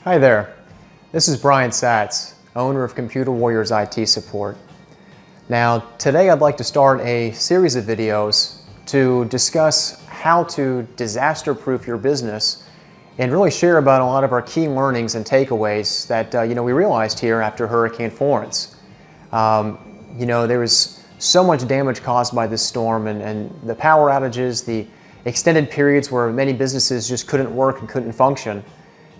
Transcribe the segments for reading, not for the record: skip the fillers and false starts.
Hi there, this is Brian Satz, owner of Computer Warriors IT Support. Now, today I'd like to start a series of videos to discuss how to disaster-proof your business and really share about a lot of our key learnings and takeaways that we realized here after Hurricane Florence. There was so much damage caused by this storm and the power outages, the extended periods where many businesses just couldn't work and couldn't function.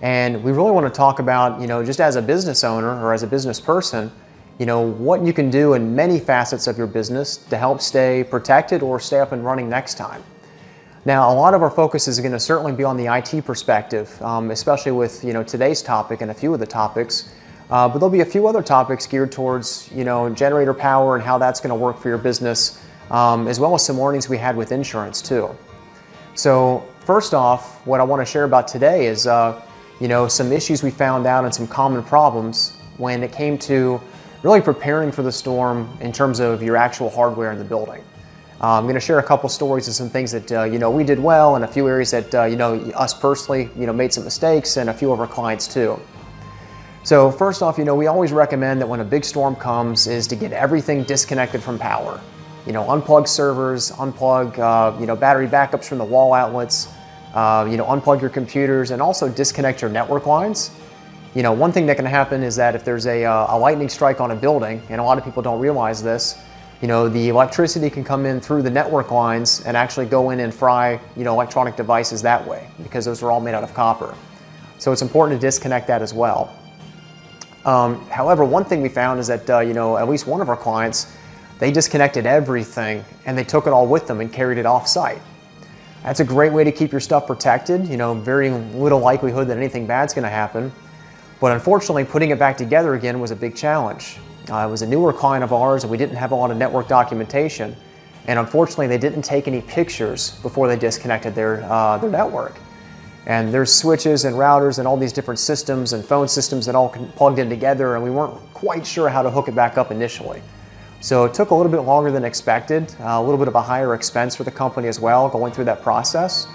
And we really want to talk about, just as a business owner or as a business person, what you can do in many facets of your business to help stay protected or stay up and running next time. Now, a lot of our focus is going to certainly be on the IT perspective, especially with, today's topic and a few of the topics. But there'll be a few other topics geared towards, generator power and how that's going to work for your business, as well as some learnings we had with insurance too. So first off, what I want to share about today is some issues we found out and some common problems when it came to really preparing for the storm in terms of your actual hardware in the building. I'm going to share a couple stories of some things that we did well, and a few areas that us personally made some mistakes, and a few of our clients too. So first off, we always recommend that when a big storm comes is to get everything disconnected from power. Unplug servers, unplug battery backups from the wall outlets. Unplug your computers and also disconnect your network lines. One thing that can happen is that if there's a lightning strike on a building, and a lot of people don't realize this, the electricity can come in through the network lines and actually go in and fry, electronic devices that way, because those are all made out of copper. So it's important to disconnect that as well. However, one thing we found is that, at least one of our clients, they disconnected everything and they took it all with them and carried it off-site. That's a great way to keep your stuff protected, very little likelihood that anything bad's going to happen. But unfortunately, putting it back together again was a big challenge. It was a newer client of ours and we didn't have a lot of network documentation. And unfortunately, they didn't take any pictures before they disconnected their network. And there's switches and routers and all these different systems and phone systems that all plugged in together, and we weren't quite sure how to hook it back up initially. So it took a little bit longer than expected, a little bit of a higher expense for the company as well, going through that process.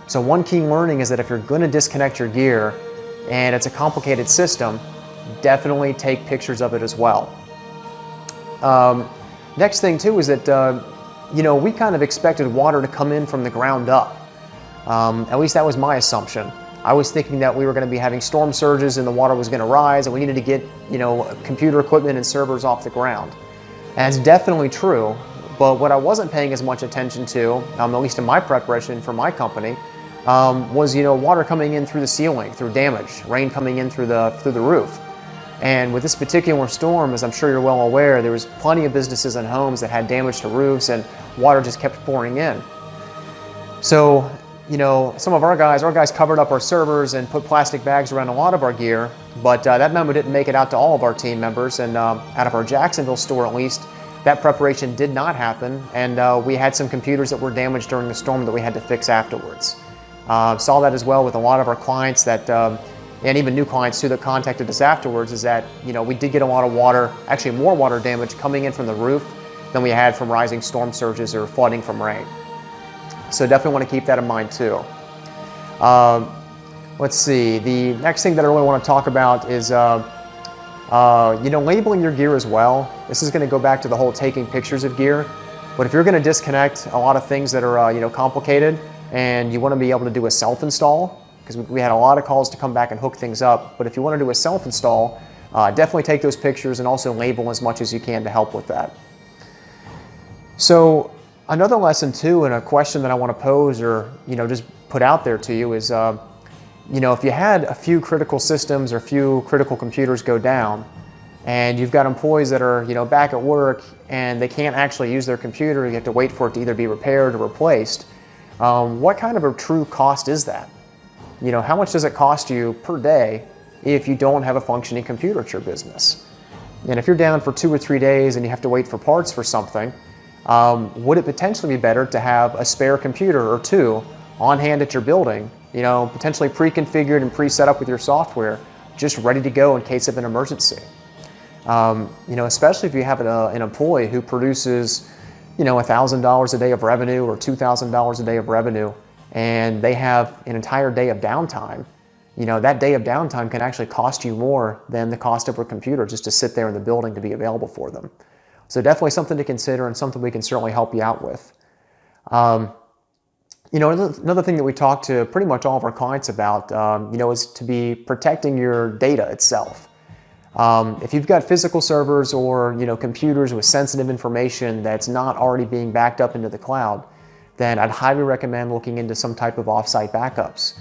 So one key learning is that if you're going to disconnect your gear and it's a complicated system, definitely take pictures of it as well. Next thing too is that we kind of expected water to come in from the ground up. At least that was my assumption. I was thinking that we were going to be having storm surges and the water was going to rise and we needed to get computer equipment and servers off the ground. And it's definitely true, but what I wasn't paying as much attention to, at least in my preparation for my company, was water coming in through the ceiling, through damage, rain coming in through the roof. And with this particular storm, as I'm sure you're well aware, there was plenty of businesses and homes that had damage to roofs and water just kept pouring in. So, some of our guys covered up our servers and put plastic bags around a lot of our gear, but that memo didn't make it out to all of our team members, and out of our Jacksonville store at least, that preparation did not happen, and we had some computers that were damaged during the storm that we had to fix afterwards. Saw that as well with a lot of our clients that, and even new clients too that contacted us afterwards, is that we did get a lot of water, actually more water damage coming in from the roof than we had from rising storm surges or flooding from rain. So definitely want to keep that in mind too. Let's see, the next thing that I really want to talk about is labeling your gear as well. This is going to go back to the whole taking pictures of gear. But if you're going to disconnect a lot of things that are complicated and you want to be able to do a self-install, because we had a lot of calls to come back and hook things up, but if you want to do a self-install, definitely take those pictures and also label as much as you can to help with that. So another lesson too, and a question that I want to pose or just put out there to you is, if you had a few critical systems or a few critical computers go down, and you've got employees that are back at work and they can't actually use their computer, you have to wait for it to either be repaired or replaced. What kind of a true cost is that? How much does it cost you per day if you don't have a functioning computer at your business? And if you're down for 2 or 3 days and you have to wait for parts for something, would it potentially be better to have a spare computer or two on hand at your building, potentially pre-configured and pre-set up with your software, just ready to go in case of an emergency? Especially if you have an employee who produces, $1,000 a day of revenue or $2,000 a day of revenue, and they have an entire day of downtime. that day of downtime can actually cost you more than the cost of a computer just to sit there in the building to be available for them. So definitely something to consider and something we can certainly help you out with. Another thing that we talk to pretty much all of our clients about, is to be protecting your data itself. If you've got physical servers or, computers with sensitive information that's not already being backed up into the cloud, then I'd highly recommend looking into some type of off-site backups.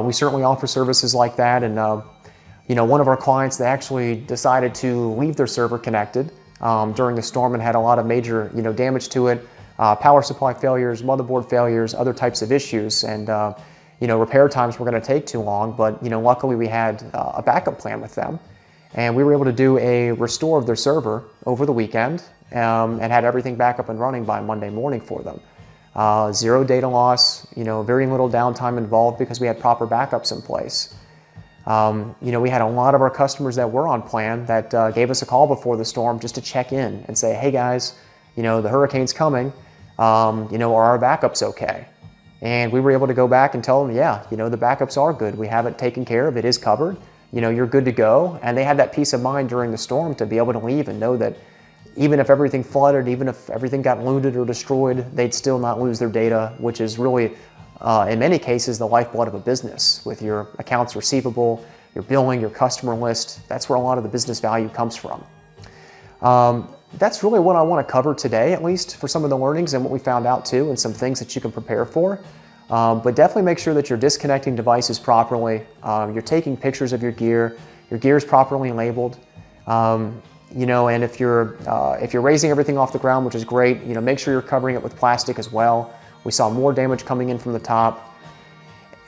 We certainly offer services like that, and one of our clients, they actually decided to leave their server connected during the storm and had a lot of major, damage to it, power supply failures, motherboard failures, other types of issues, and repair times were going to take too long. But luckily we had a backup plan with them, and we were able to do a restore of their server over the weekend and had everything back up and running by Monday morning for them. Zero data loss, very little downtime involved because we had proper backups in place. We had a lot of our customers that were on plan that gave us a call before the storm just to check in and say, hey guys, the hurricane's coming, are our backups okay? And we were able to go back and tell them, yeah, the backups are good. We have it taken care of. It is covered. You're good to go. And they had that peace of mind during the storm to be able to leave and know that even if everything flooded, even if everything got looted or destroyed, they'd still not lose their data, which is really, in many cases, the lifeblood of a business. With your accounts receivable, your billing, your customer list, that's where a lot of the business value comes from. That's really what I want to cover today, at least for some of the learnings and what we found out too, and some things that you can prepare for. But definitely make sure that you're disconnecting devices properly. You're taking pictures of your gear is properly labeled. And if you're raising everything off the ground, which is great, make sure you're covering it with plastic as well. We saw more damage coming in from the top.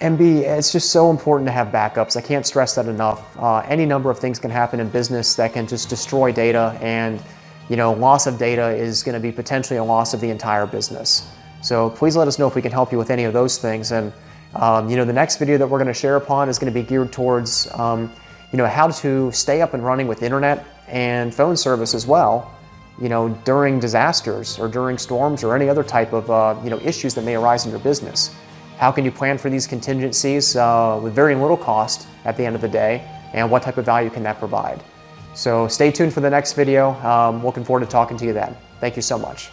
And B, it's just so important to have backups. I can't stress that enough. Any number of things can happen in business that can just destroy data, and loss of data is going to be potentially a loss of the entire business. So please let us know if we can help you with any of those things. And the next video that we're going to share upon is going to be geared towards how to stay up and running with internet and phone service as well, during disasters or during storms or any other type of issues that may arise in your business. How can you plan for these contingencies with very little cost at the end of the day, and what type of value can that provide? So stay tuned for the next video. Looking forward to talking to you then. Thank you so much.